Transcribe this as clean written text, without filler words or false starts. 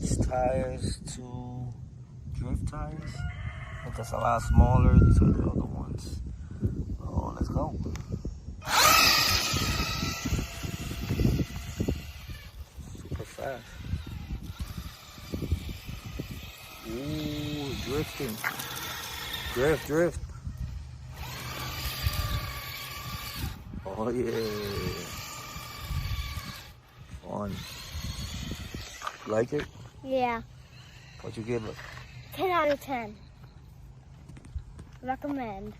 switch tires to drift tires. I think that's a lot smaller. These are the other ones. Oh, let's go. Super fast. Ooh, drifting. Drift. Oh yeah. Fun. Like it? Yeah. What'd you give it? 10 out of 10. Recommend.